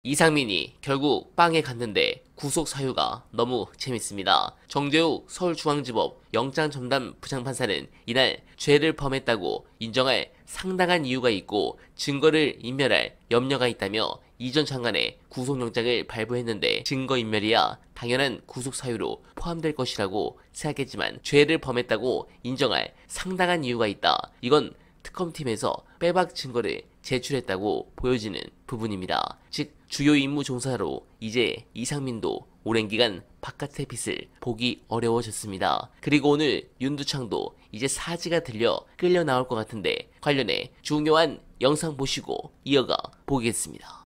이상민이 결국 빵에 갔는데 구속 사유가 너무 재밌습니다. 정재우 서울중앙지법 영장전담 부장판사는 이날 죄를 범했다고 인정할 상당한 이유가 있고 증거를 인멸할 염려가 있다며 이전 장관의 구속영장을 발부했는데 증거인멸이야 당연한 구속 사유로 포함될 것이라고 생각했지만 죄를 범했다고 인정할 상당한 이유가 있다. 이건 특검팀에서 빼박 증거를 제출했다고 보여지는 부분입니다. 즉 주요 임무 종사로 이제 이상민도 오랜 기간 바깥의 빛을 보기 어려워졌습니다. 그리고 오늘 윤두창도 이제 사지가 들려 끌려 나올 것 같은데 관련해 중요한 영상 보시고 이어가 보겠습니다.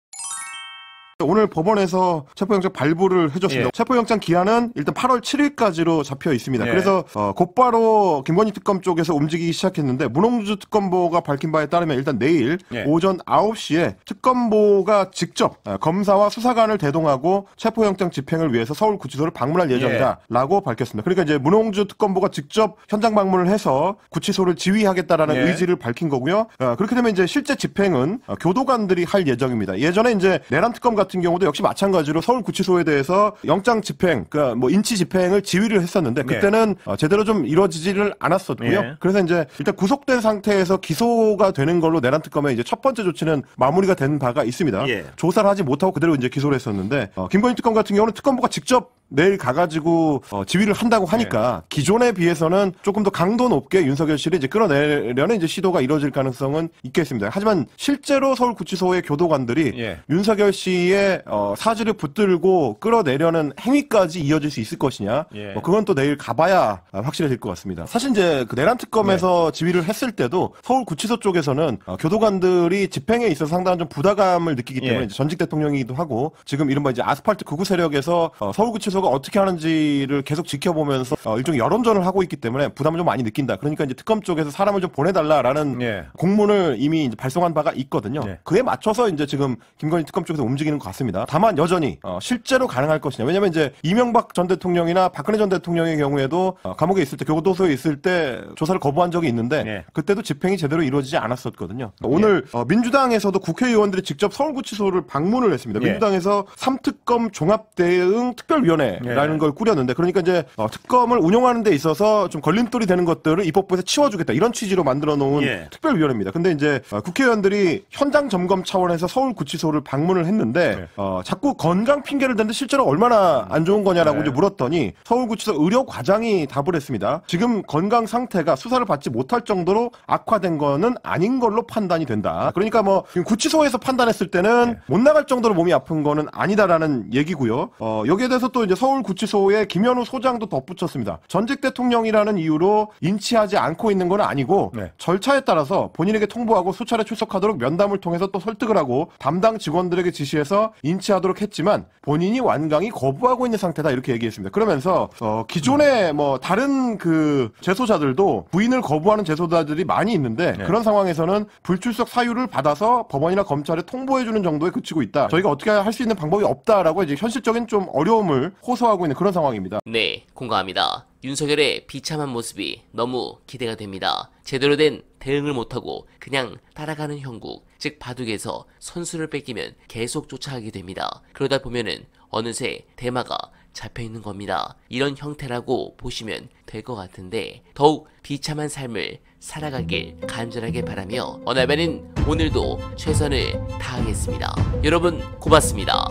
오늘 법원에서 체포영장 발부를 해줬습니다. 체포영장 기한은 일단 8월 7일까지로 잡혀 있습니다. 그래서 곧바로 김건희 특검 쪽에서 움직이기 시작했는데 문홍주 특검보가 밝힌 바에 따르면 일단 내일 오전 9시에 특검보가 직접 검사와 수사관을 대동하고 체포영장 집행을 위해서 서울구치소를 방문할 예정이다라고 밝혔습니다. 그러니까 이제 문홍주 특검보가 직접 현장 방문을 해서 구치소를 지휘하겠다라는 의지를 밝힌 거고요. 그렇게 되면 이제 실제 집행은 교도관들이 할 예정입니다. 예전에 이제 내란 특검 같은 경우도 역시 마찬가지로 서울구치소에 대해서 영장 집행, 그러니까 뭐 인치 집행을 지휘를 했었는데 그때는 제대로 좀 이루어지지를 않았었고요. 그래서 이제 일단 구속된 상태에서 기소가 되는 걸로 내란 특검의 이제 첫 번째 조치는 마무리가 된 바가 있습니다. 조사를 하지 못하고 그대로 이제 기소를 했었는데 김건희 특검 같은 경우는 특검부가 직접 내일 가가지고 지휘를 한다고 하니까 기존에 비해서는 조금 더 강도 높게 윤석열 씨를 이제 끌어내려는 이제 시도가 이루어질 가능성은 있겠습니다. 하지만 실제로 서울구치소의 교도관들이 윤석열 씨의 사지를 붙들고 끌어내려는 행위까지 이어질 수 있을 것이냐, 그건 또 내일 가봐야 확실해질 것 같습니다. 사실 이제 그 내란 특검에서 지휘를 했을 때도 서울구치소 쪽에서는 교도관들이 집행에 있어서 상당한 좀 부담감을 느끼기 때문에 이제 전직 대통령이기도 하고 지금 이른바 이제 아스팔트 극우 세력에서 서울구치소 어떻게 하는지를 계속 지켜보면서 일종의 여론전을 하고 있기 때문에 부담을 좀 많이 느낀다. 그러니까 이제 특검 쪽에서 사람을 좀 보내달라라는 공문을 이미 이제 발송한 바가 있거든요. 그에 맞춰서 이제 지금 김건희 특검 쪽에서 움직이는 것 같습니다. 다만 여전히 실제로 가능할 것이냐. 왜냐면 이제 이명박 전 대통령이나 박근혜 전 대통령의 경우에도 감옥에 있을 때, 교도소에 있을 때 조사를 거부한 적이 있는데 그때도 집행이 제대로 이루어지지 않았었거든요. 오늘 민주당에서도 국회의원들이 직접 서울구치소를 방문을 했습니다. 민주당에서 3특검 종합대응 특별위원회 라는 걸 꾸렸는데 그러니까 이제 특검을 운영하는 데 있어서 좀 걸림돌이 되는 것들을 입법부에서 치워주겠다 이런 취지로 만들어 놓은 특별위원회입니다. 근데 이제 국회의원들이 현장 점검 차원에서 서울구치소를 방문을 했는데 자꾸 건강 핑계를 대는데 실제로 얼마나 안 좋은 거냐라고 이제 물었더니 서울구치소 의료과장이 답을 했습니다. 지금 건강 상태가 수사를 받지 못할 정도로 악화된 거는 아닌 걸로 판단이 된다. 그러니까 뭐 구치소에서 판단했을 때는 못 나갈 정도로 몸이 아픈 거는 아니다라는 얘기고요. 여기에 대해서 또 이제 서울구치소에 김현우 소장도 덧붙였습니다. 전직 대통령이라는 이유로 인치하지 않고 있는 건 아니고 절차에 따라서 본인에게 통보하고 수차례 출석하도록 면담을 통해서 또 설득을 하고 담당 직원들에게 지시해서 인치하도록 했지만 본인이 완강히 거부하고 있는 상태다 이렇게 얘기했습니다. 그러면서 기존에 뭐 다른 그 재소자들도 부인을 거부하는 재소자들이 많이 있는데 그런 상황에서는 불출석 사유를 받아서 법원이나 검찰에 통보해주는 정도에 그치고 있다. 저희가 어떻게 할 수 있는 방법이 없다라고 이제 현실적인 좀 어려움을 호소하고 있는 그런 상황입니다. 네, 공감합니다. 윤석열의 비참한 모습이 너무 기대가 됩니다. 제대로 된 대응을 못하고 그냥 따라가는 형국, 즉 바둑에서 선수를 뺏기면 계속 쫓아가게 됩니다. 그러다 보면은 어느새 대마가 잡혀있는 겁니다. 이런 형태라고 보시면 될 것 같은데 더욱 비참한 삶을 살아가길 간절하게 바라며 어날바는 오늘도 최선을 다하겠습니다. 여러분 고맙습니다.